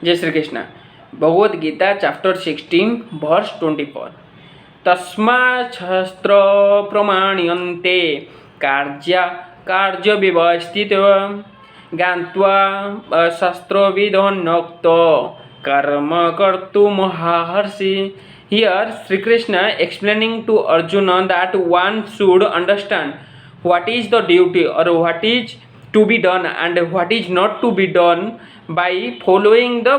जय Shri Krishna. Bhagavad Gita chapter 16 verse 24। तस्मात् शस्त्र प्रमाण्यन्ते कार्य व्यवस्थितो ज्ञात्वा शस्त्रविधोन्नक्तो कर्म कर्तुमर्हसि। Here Sri Krishna explaining to Arjuna that one should understand what is the duty or what is to be done and what is not to be done by following the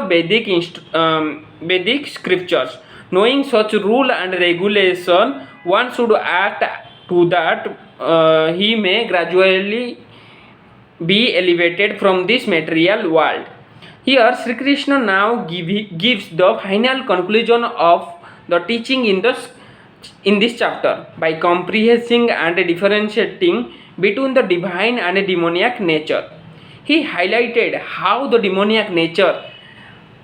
Vedic scriptures. Knowing such rule and regulation, one should act to that he may gradually be elevated from this material world. Here Sri Krishna now gives the final conclusion of the teaching in this chapter by comprehending and differentiating between the divine and demoniac nature. He highlighted how the demoniac nature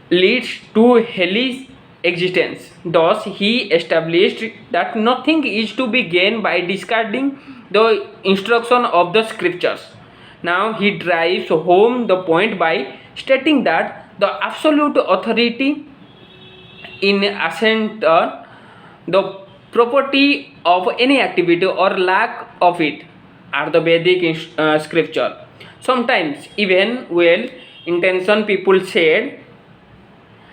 leads to hellish existence. Thus, he established that nothing is to be gained by discarding the instruction of the scriptures. Now, he drives home the point by stating that the absolute authority in ascent, the property of any activity or lack of it are the Vedic scripture. Sometimes even well-intentioned people said,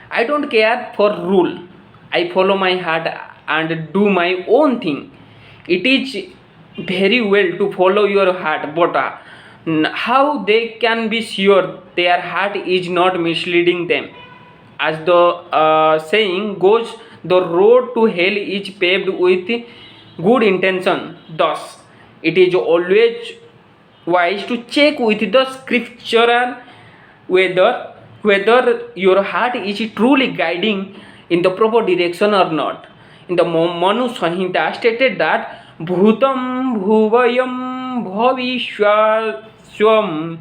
I don't care for rule, I follow my heart and do my own thing. It is very well to follow your heart, but how they can be sure their heart is not misleading them? As the saying goes, the road to hell is paved with good intention. Thus, it is always wise to check with the scriptural whether your heart is truly guiding in the proper direction or not. In the Manu Samhita stated that Bhutam Bhuvayam Bhavishyaswam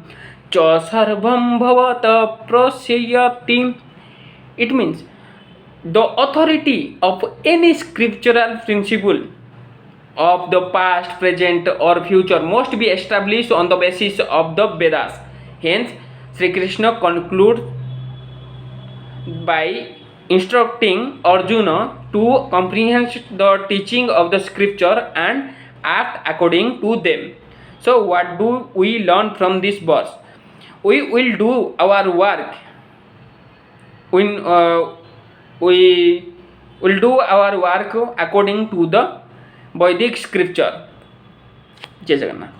Cha Sarvam Bhavata Prasyayati. It means the authority of any scriptural principle of the past, present or future must be established on the basis of the Vedas. Hence, Sri Krishna concludes by instructing Arjuna to comprehend the teaching of the scripture and act according to them. So, what do we learn from this verse? We will do our work. We will do our work according to the Vedic scripture. Jai Jagannath.